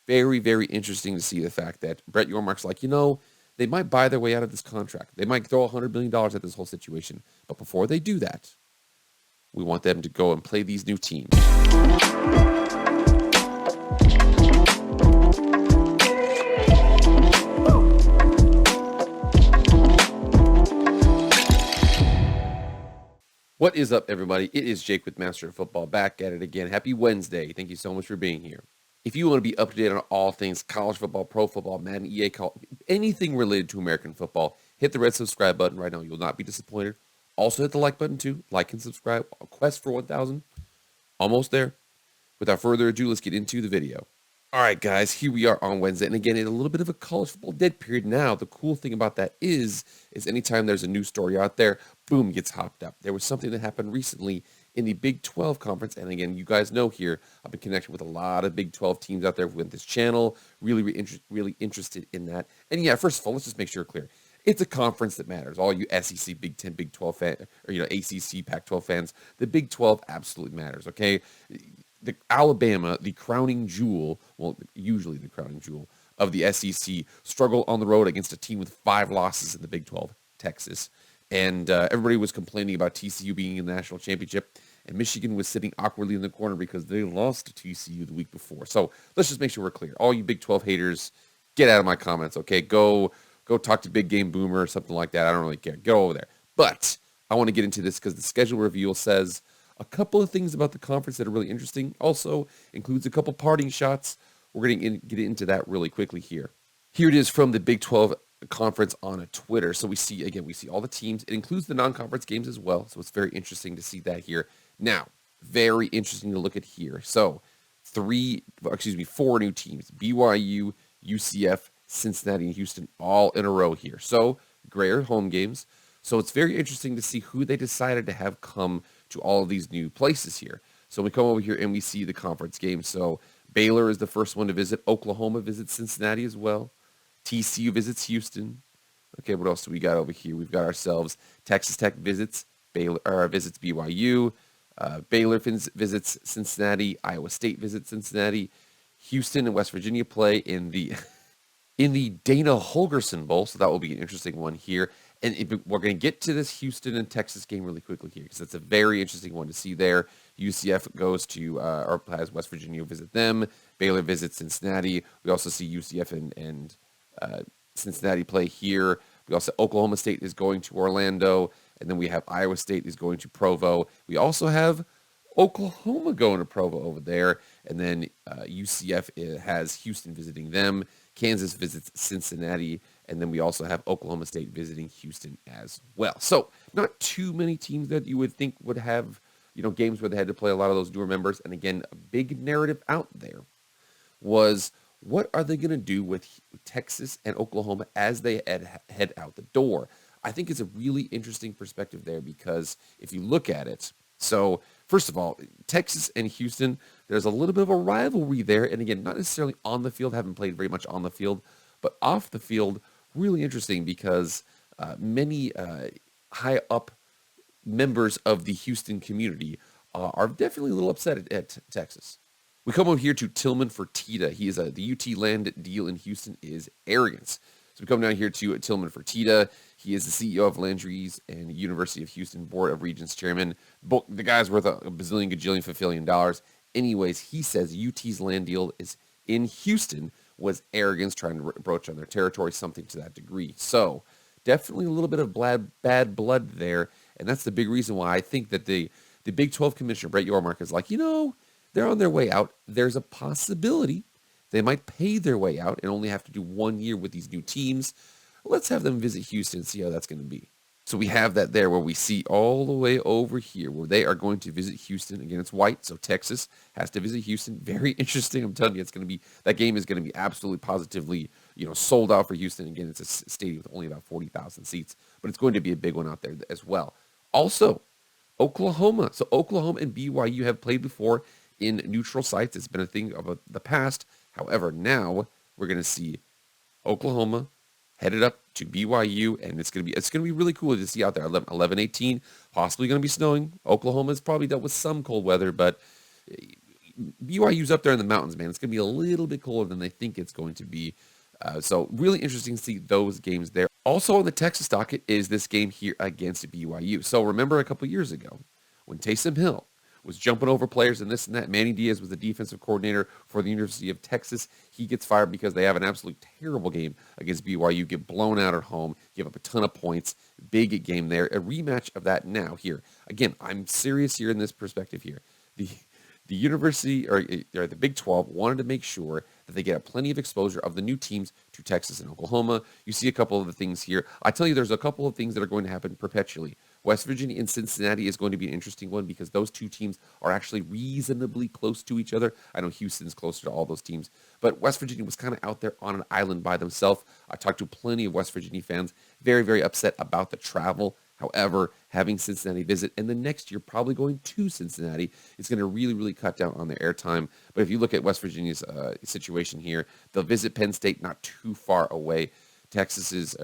Very, very interesting to see the fact that Brett Yormark's like, they might buy their way out of this contract. They might throw $100 million at this whole situation. But before they do that, we want them to go and play these new teams. What is up, everybody? It is Jake with Master of Football back at it again. Happy Wednesday. Thank you so much for being here. If you want to be up to date on all things college football, pro football, Madden, EA, anything related to American football, hit the red subscribe button right now. You'll not be disappointed. Also hit the like button too. Like and subscribe. Quest for 1,000. Almost there. Without further ado, let's get into the video. All right, guys, here we are on Wednesday. And again, in a little bit of a college football dead period now. The cool thing about that is anytime there's a new story out there, boom, gets hopped up. There was something that happened recently in the Big 12 conference. And again, you guys know here, I've been connected with a lot of Big 12 teams out there with this channel. Really interested in that. And yeah, first of all, let's just make sure we're clear. It's a conference that matters. All you SEC, Big 10, Big 12 fans, or ACC, Pac-12 fans, the Big 12 absolutely matters, okay? The Alabama, the crowning jewel, well, usually the crowning jewel of the SEC, struggle on the road against a team with 5 losses in the Big 12, Texas. And everybody was complaining about TCU being in the national championship, and Michigan was sitting awkwardly in the corner because they lost to TCU the week before. So let's just make sure we're clear. All you Big 12 haters, get out of my comments, okay? Go talk to Big Game Boomer or something like that. I don't really care. Go over there. But I want to get into this because the schedule reveal says a couple of things about the conference that are really interesting. Also includes a couple parting shots. We're going to get into that really quickly here. Here it is from the Big 12 conference on a Twitter. So we see all the teams. It includes the non-conference games as well. So it's very interesting to see that here. Now, very interesting to look at here. So 4 new teams: BYU, UCF, Cincinnati, and Houston, all in a row here. So greater home games. So it's very interesting to see who they decided to have come to all of these new places here. So we come over here and we see the conference games. So Baylor is the first one to visit. Oklahoma visits Cincinnati as well. TCU visits Houston. Okay, what else do we got over here? We've got ourselves Texas Tech visits BYU. Baylor visits Cincinnati. Iowa State visits Cincinnati. Houston and West Virginia play in the Dana Holgorsen Bowl. So that will be an interesting one here. And we're going to get to this Houston and Texas game really quickly here because it's a very interesting one to see there. UCF goes to, or has West Virginia visit them. Baylor visits Cincinnati. We also see UCF and Cincinnati play here. We also, Oklahoma State is going to Orlando. And then we have Iowa State is going to Provo. We also have Oklahoma going to Provo over there. And then UCF has Houston visiting them. Kansas visits Cincinnati. And then we also have Oklahoma State visiting Houston as well. So not too many teams that you would think would have, games where they had to play a lot of those newer members. And again, a big narrative out there was, what are they going to do with Texas and Oklahoma as they head out the door? I think it's a really interesting perspective there because if you look at it, so first of all, Texas and Houston, there's a little bit of a rivalry there. And again, not necessarily on the field, haven't played very much on the field, but off the field, really interesting because many high up members of the Houston community are definitely a little upset at Texas. We come over here to Tillman Fertitta. He is the UT land deal in Houston is arrogance. So we come down here to Tillman Fertitta. He is the CEO of Landry's and University of Houston Board of Regents Chairman. The guy's worth a bazillion, gajillion, fulfillion dollars. Anyways, he says UT's land deal is in Houston was arrogance, trying to broach on their territory, something to that degree. So definitely a little bit of bad blood there. And that's the big reason why I think that the Big 12 commissioner, Brett Yormark, is like, they're on their way out. There's a possibility they might pay their way out and only have to do 1 year with these new teams. Let's have them visit Houston and see how that's going to be. So we have that there where we see all the way over here where they are going to visit Houston. Again, it's white, so Texas has to visit Houston. Very interesting. I'm telling you, that game is going to be absolutely positively, sold out for Houston. Again, it's a stadium with only about 40,000 seats, but it's going to be a big one out there as well. Also, Oklahoma. So Oklahoma and BYU have played before in neutral sites. It's been a thing of the past. However, now we're going to see Oklahoma headed up to BYU, and it's going to be really cool to see out there. 11-18, possibly going to be snowing. Oklahoma has probably dealt with some cold weather, but BYU's up there in the mountains, man. It's going to be a little bit colder than they think it's going to be. So really interesting to see those games there. Also on the Texas docket is this game here against BYU. So remember a couple years ago when Taysom Hill was jumping over players and this and that. Manny Diaz was the defensive coordinator for the University of Texas. He gets fired because they have an absolute terrible game against BYU, get blown out at home, give up a ton of points. Big game there. A rematch of that now here. Again, I'm serious here in this perspective here. The university or the Big 12 wanted to make sure that they get plenty of exposure of the new teams to Texas and Oklahoma. You see a couple of the things here. I tell you, there's a couple of things that are going to happen perpetually. West Virginia and Cincinnati is going to be an interesting one because those two teams are actually reasonably close to each other. I know Houston's closer to all those teams, but West Virginia was kind of out there on an island by themselves. I talked to plenty of West Virginia fans, very, very upset about the travel. However, having Cincinnati visit, and then next year probably going to Cincinnati, is going to really, really cut down on their airtime. But if you look at West Virginia's situation here, they'll visit Penn State not too far away. Texas is,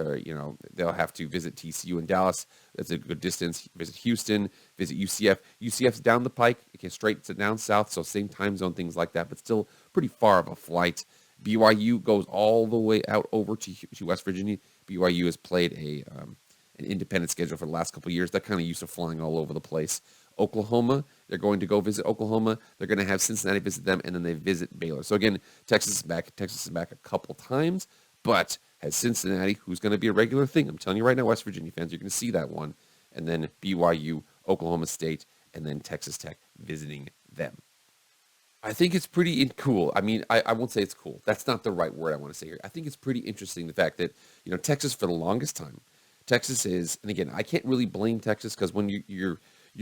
they'll have to visit TCU in Dallas. That's a good distance. Visit Houston, visit UCF. UCF's down the pike, okay, straight to down south, so same time zone, things like that, but still pretty far of a flight. BYU goes all the way out over to West Virginia. BYU has played an independent schedule for the last couple of years. They're kind of used to flying all over the place. Oklahoma, they're going to go visit Oklahoma. They're going to have Cincinnati visit them, and then they visit Baylor. So again, Texas is back. Texas is back a couple times, but has Cincinnati, who's going to be a regular thing. I'm telling you right now, West Virginia fans, you're going to see that one. And then BYU, Oklahoma State, and then Texas Tech visiting them. I think it's pretty cool. I mean, I won't say it's cool. That's not the right word I want to say here. I think it's pretty interesting, the fact that, Texas for the longest time, Texas is, and again, I can't really blame Texas because when you've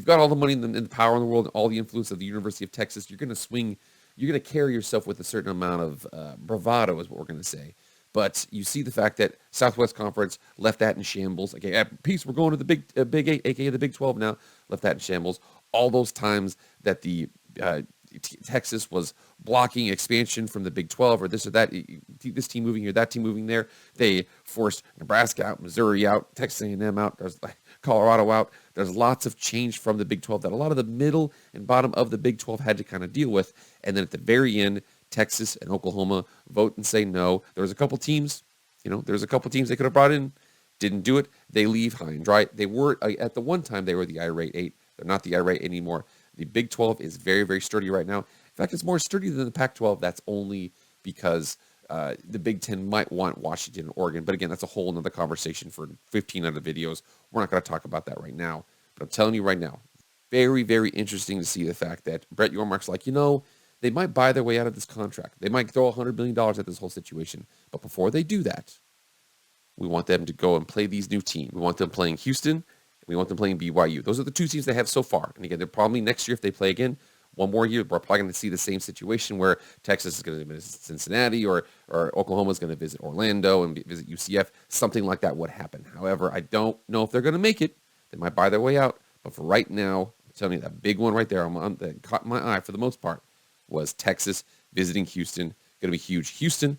got all the money and the power in the world and all the influence of the University of Texas, you're going to carry yourself with a certain amount of bravado is what we're going to say. But you see the fact that Southwest Conference left that in shambles. Okay, peace, we're going to the Big 8, aka the Big 12 now. Left that in shambles. All those times that the Texas was blocking expansion from the Big 12 or this or that, this team moving here, that team moving there. They forced Nebraska out, Missouri out, Texas A&M out, there's Colorado out. There's lots of change from the Big 12 that a lot of the middle and bottom of the Big 12 had to kind of deal with. And then at the very end, Texas and Oklahoma vote and say no. There's a couple teams, they could have brought in, didn't do it. They leave high and dry. They were, at the one time, they were the irate 8. They're not the irate anymore. The Big 12 is very, very sturdy right now. In fact, it's more sturdy than the Pac-12. That's only because the Big 10 might want Washington and Oregon. But again, that's a whole other conversation for 15 other videos. We're not going to talk about that right now. But I'm telling you right now, very, very interesting to see the fact that Brett Yormark's like, they might buy their way out of this contract. They might throw $100 million at this whole situation. But before they do that, we want them to go and play these new teams. We want them playing Houston. We want them playing BYU. Those are the two teams they have so far. And again, they're probably next year, if they play again, one more year, we're probably going to see the same situation where Texas is going to visit Cincinnati or Oklahoma is going to visit Orlando and visit UCF. Something like that would happen. However, I don't know if they're going to make it. They might buy their way out. But for right now, I'm telling you, that big one right there that caught my eye for the most part was Texas visiting Houston. Going to be huge. Houston,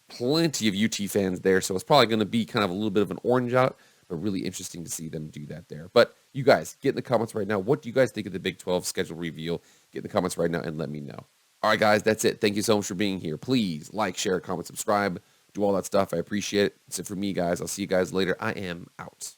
plenty of UT fans there, so it's probably going to be kind of a little bit of an orange out, but really interesting to see them do that there. But you guys, get in the comments right now. What do you guys think of the Big 12 schedule reveal? Get in the comments right now and let me know. All right, guys, that's it. Thank you so much for being here. Please like, share, comment, subscribe, do all that stuff. I appreciate it. That's it for me, guys. I'll see you guys later. I am out.